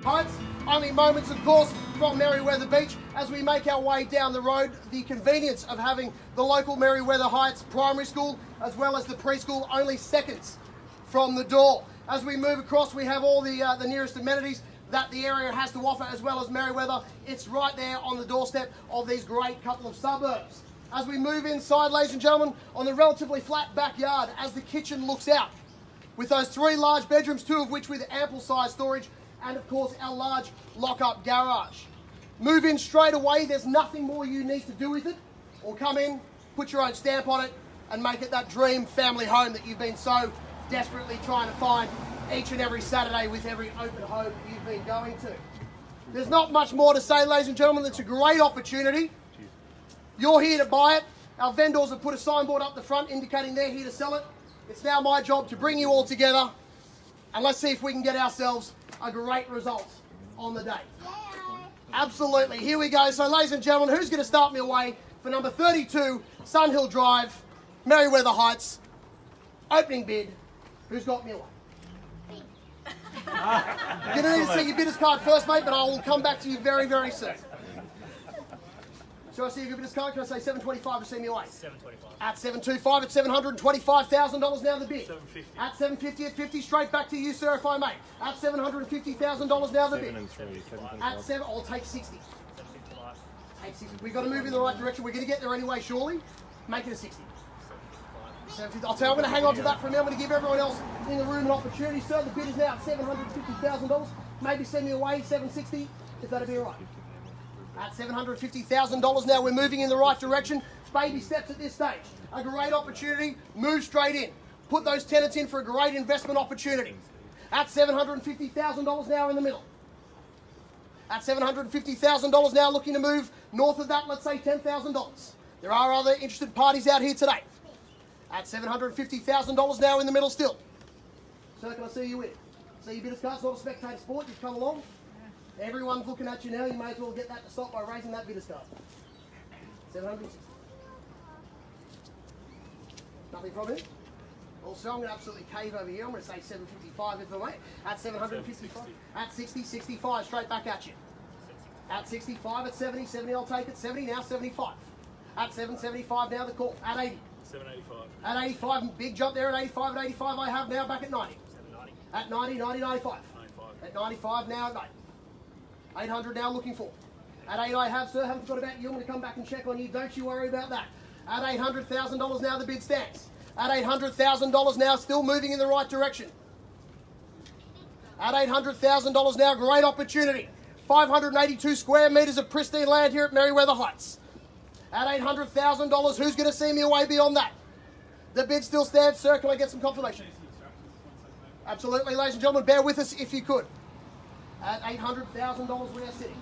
Heights. Only moments, of course, from Merewether Beach as we make our way down the road. The convenience of having the local Merewether Heights Primary School as well as the preschool only seconds from the door. As we move across, we have all the nearest amenities that the area has to offer, as well as Merewether. It's right there on the doorstep of these great couple of suburbs. As we move inside, ladies and gentlemen, on the relatively flat backyard, as the kitchen looks out, with those 3 large bedrooms, 2 of which with ample size storage, and of course our large lock-up garage. Move in straight away. There's nothing more you need to do with it, or come in, put your own stamp on it, and make it that dream family home that you've been so desperately trying to find each and every Saturday with every open home that you've been going to. There's not much more to say, ladies and gentlemen. It's a great opportunity. You're here to buy it. Our vendors have put a signboard up the front indicating they're here to sell it. It's now my job to bring you all together, and let's see if we can get ourselves a great result on the day. Absolutely. Here we go. So, ladies and gentlemen, who's going to start me away for number 32, Sunhill Drive, Merewether Heights, opening bid? Who's got me away? You're going to need to see your bidder's card first, mate, but I will come back to you very, very soon. Shall I see your bidder's card? Can I say 725 to see me away? 725. At 725, at $725,000 now the bid. 750. At 750, at 50, straight back to you, sir, if I may. At $750,000 now the bid. At 7, I'll take 60. 755. Take 60. We've got to move in the right direction. We're going to get there anyway, surely. Make it a 60. 750. I'll tell you, I'm going to hang on to that for a minute. I'm going to give everyone else in the room an opportunity, sir. The bid is now at $750,000. Maybe send me away, 760, if that'd be all right. At $750,000 now, we're moving in the right direction. Baby steps at this stage. A great opportunity. Move straight in. Put those tenants in for a great investment opportunity. At $750,000 now in the middle. At $750,000 now, looking to move north of that, let's say $10,000. There are other interested parties out here today. At $750,000 now in the middle still. Sir, can I see you in? See your bidder's card. It's not a spectator sport. You've come along. Everyone's looking at you now. You may as well get that to stop by raising that bidder's card. 760. Nothing from him. Also, I'm going to absolutely cave over here. I'm going to say 755 if I may. At 755. At 60, 65. Straight back at you. At 65, at 70, 70 I'll take it. 70 now, 75. At 775 now the call. At 80. 785. At 85, big jump there at 85. At 85 I have now back at 90. 790. At 90, 90, 95. 95. At 95 now at 90. 800 now looking for. At 8 I have, sir. Haven't forgot about you. I'm going to come back and check on you. Don't you worry about that. At $800,000 now the bid stands. At $800,000 now, still moving in the right direction. At $800,000 now, great opportunity. 582 square metres of pristine land here at Merewether Heights. At $800,000, who's going to see me away beyond that? The bid still stands, sir. Can I get some confirmation? Absolutely, ladies and gentlemen. Bear with us if you could. At $800,000 we are sitting.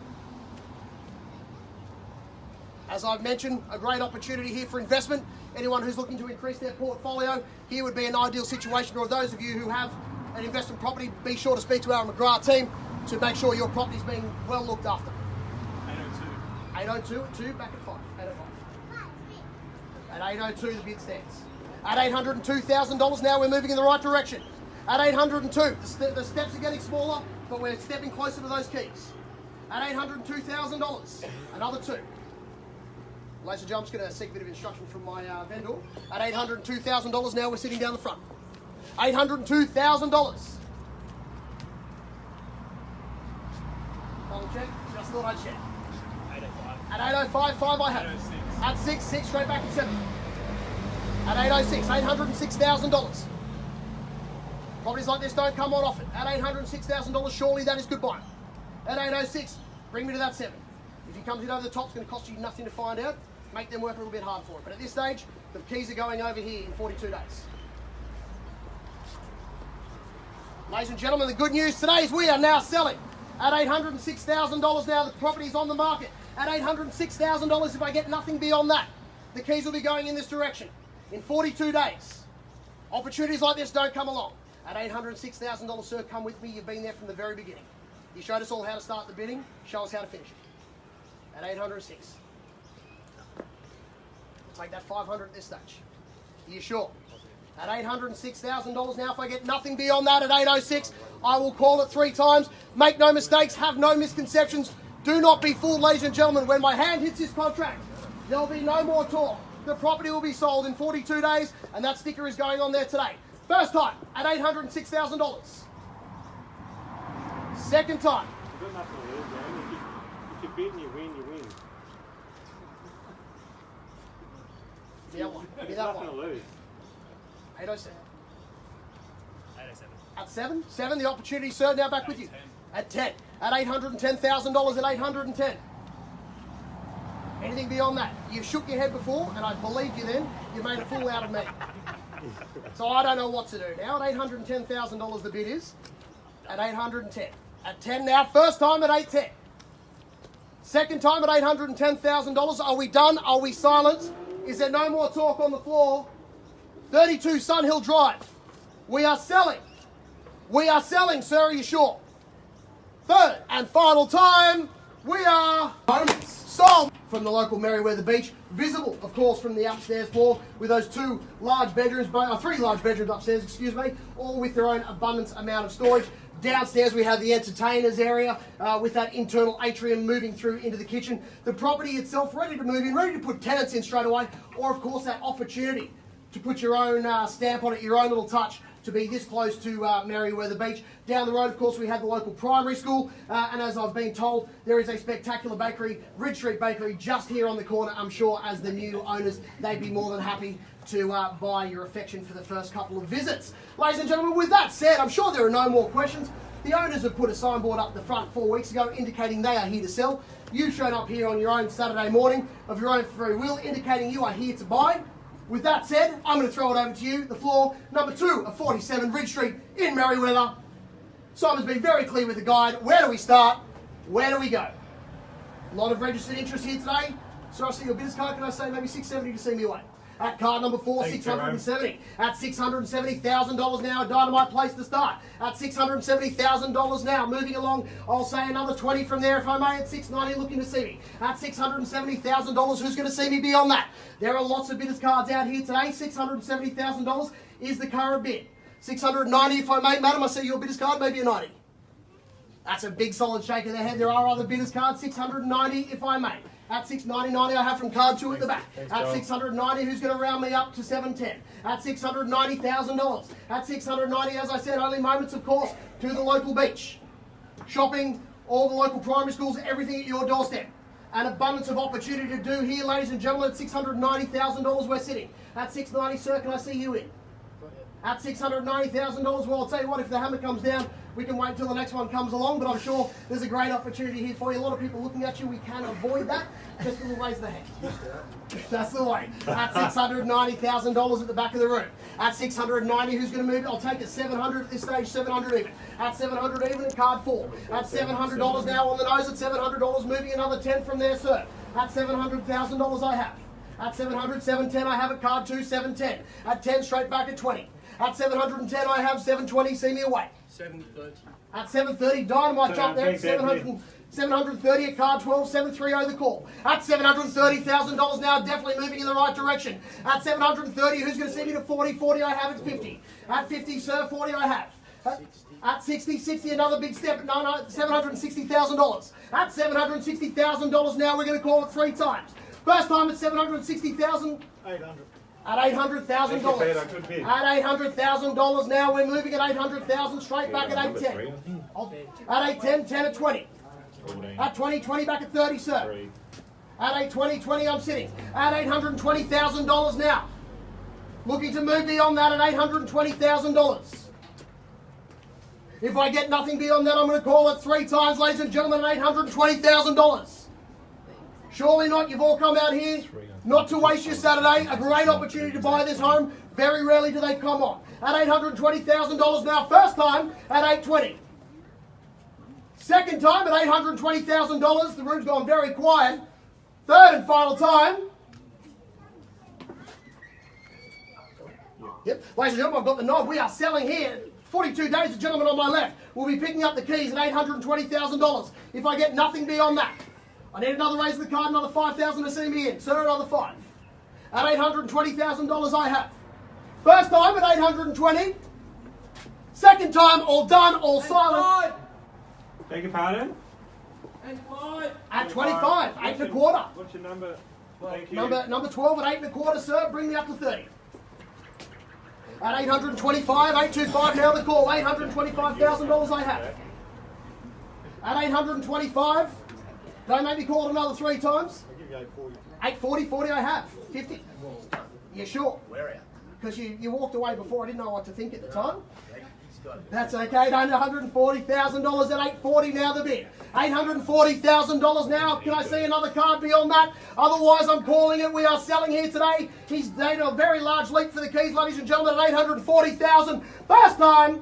As I've mentioned, a great opportunity here for investment. Anyone who's looking to increase their portfolio, here would be an ideal situation. Or those of you who have an investment property, be sure to speak to our McGrath team to make sure your property's being well looked after. 802 at 2, back at 5. 805. At 802 the bid stands. At $802,000 now we're moving in the right direction. At 802, the steps are getting smaller, but we're stepping closer to those keys. At $802,000, another 2. Ladies and gentlemen, I'm just going to seek a bit of instruction from my vendor. At $802,000 now, we're sitting down the front. $802,000. Double check. Just thought I'd check. 805. At 805, 5 I have. 806. At 6, 6 straight back at 7. At 806, $806,000. Properties like this don't come on often. At $806,000, surely that is good buying. At 806, bring me to that 7. If he comes in over the top, it's going to cost you nothing to find out. Make them work a little bit hard for it. But at this stage, the keys are going over here in 42 days. Ladies and gentlemen, the good news today is we are now selling at $806,000 now. The property's on the market. At $806,000, if I get nothing beyond that, the keys will be going in this direction in 42 days. Opportunities like this don't come along. At $806,000, sir, come with me. You've been there from the very beginning. You showed us all how to start the bidding. Show us how to finish it. At 806. Take that 500 at this stage. Are you sure? at $806,000 now. If I get nothing beyond that at 806, I will call it 3 times. Make no mistakes, have no misconceptions. Do not be fooled, ladies and gentlemen. When my hand hits this contract, there will be no more talk. The property will be sold in 42 days, and that sticker is going on there today. First time at $806,000. Second time. You got nothing to lose, man. If you bid and you win, you win. Give me that one. Give me There's that nothing to one. lose. 807. 807. At 7? 7, the opportunity, sir, now back with you. At 10. At $810,000 at 810. Anything beyond that? You shook your head before, and I believed you then. You made a fool out of me. So I don't know what to do now. At $810,000 the bid is. At 810. At 10 now. First time at 810. Second time at $810,000. Are we done? Are we silent? Is there no more talk on the floor? 32 Sunhill Drive. We are selling. We are selling, sir. Are you sure? Third and final time. We are sold from the local Merewether beach. Visible, of course, from the upstairs floor with those 2 large bedrooms, 3 large bedrooms upstairs, excuse me, all with their own abundant amount of storage. Downstairs we have the entertainers area with that internal atrium moving through into the kitchen. The property itself ready to move in, ready to put tenants in straight away, or of course that opportunity to put your own stamp on it, your own little touch, to be this close to Merewether Beach. Down the road, of course, we have the local primary school, and as I've been told, there is a spectacular bakery, Ridge Street Bakery, just here on the corner. I'm sure as the new owners, they'd be more than happy to buy your affection for the first couple of visits. Ladies and gentlemen, with that said, I'm sure there are no more questions. The owners have put a signboard up the front 4 weeks ago indicating they are here to sell. You've shown up here on your own Saturday morning of your own free will, indicating you are here to buy. With that said, I'm going to throw it over to you, the floor, number 2 of 47 Ridge Street in Merewether. Simon's been very clear with the guide. Where do we start? Where do we go? A lot of registered interest here today. So I see your business card. Can I say maybe $670 to see me away? At card number 4, Thanks, $670. At $670,000 now, a dynamite place to start. At $670,000 now, moving along, I'll say another 20 from there if I may. At $690, looking to see me. At $670,000, who's going to see me beyond that? There are lots of bidders cards out here today. $670,000 is the current bid. $690 if I may, madam. I see your bidders card, maybe a 90. That's a big solid shake of the head. There are other bidders cards. $690 if I may. At $690.90 I have from card 2 at the back. At $690, who's going to round me up to $710? At $690,000. At $690, as I said, only moments, of course, to the local beach. Shopping, all the local primary schools, everything at your doorstep. An abundance of opportunity to do here, ladies and gentlemen. At $690,000 we're sitting. At $690, sir, can I see you in? At $690,000, well, I'll tell you what, if the hammer comes down, we can wait until the next one comes along, but I'm sure there's a great opportunity here for you. A lot of people looking at you, we can avoid that. Just a little raise the hand. That's the way. At $690,000 at the back of the room. At $690, who's going to move it? I'll take it $700 at this stage, $700 even. At $700 even at card 4. At $700 now on the nose, at $700, moving another 10 from there, sir. At $700,000 I have. At $700, $710 I have at card 2, $710. At 10, straight back at 20. At $710 I have $720, see me away. $730. At $730, dynamite jump there at $730 at card 12, $730 the call. At $730,000 now, definitely moving in the right direction. At $730, who's going to see me to 40? 40 I have at 50. At 50, sir, 40 I have. At 60, another big step. No, $760,000. At $760,000 now, we're going to call it 3 times. First time at $760,000. 800. At $800,000. At $800,000 now, we're moving at $800,000 straight back at $810. At $810, 10 at 20. 14. At 20, back at 30, sir. 3. At $820, I'm sitting. At $820,000 now. Looking to move beyond that at $820,000. If I get nothing beyond that, I'm going to call it 3 times, ladies and gentlemen, at $820,000. Surely not. You've all come out here not to waste your Saturday. A great opportunity to buy this home. Very rarely do they come on. At $820,000 now. First time at $820. Second time at $820,000. The room's gone very quiet. Third and final time. Yep. Ladies and gentlemen, I've got the knob. We are selling here. 42 days. The gentleman on my left will be picking up the keys at $820,000. If I get nothing beyond that, I need another raise of the card, another $5,000 to see me in. Sir, another 5. At $820,000 I have. First time at 820. Second time, all done, all silent. Beg your pardon? At 25, 8 and a quarter. What's your number? Thank you. Number 12 at 8 and a quarter, sir. Bring me up to 30. At 825, 825 now the call. $825,000 I have. At 825, don't make me call it another 3 times. I'll give you 840. 840, 40 I have. 50. You sure? We're out. Because you walked away before. I didn't know what to think at the time. That's okay. $140,000 at 840 now the bid. $840,000 now. Can I see another card beyond that? Otherwise, I'm calling it. We are selling here today. He's made a very large leap for the keys, ladies and gentlemen, at $840,000. First time.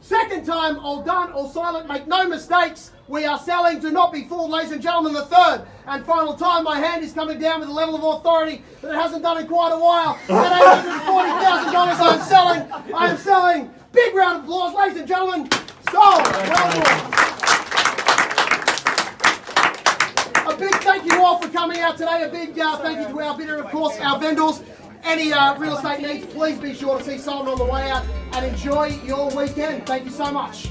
Second time, all done, all silent. Make no mistakes. We are selling. Do not be fooled, ladies and gentlemen. The third and final time, my hand is coming down with a level of authority that it hasn't done in quite a while. At $840,000, I am selling. I am selling. Big round of applause, ladies and gentlemen. Sold. Well done. A big thank you all for coming out today. A big thank you to our bidder and, of course, our vendors. Any real estate needs, please be sure to see someone on the way out and enjoy your weekend. Thank you so much.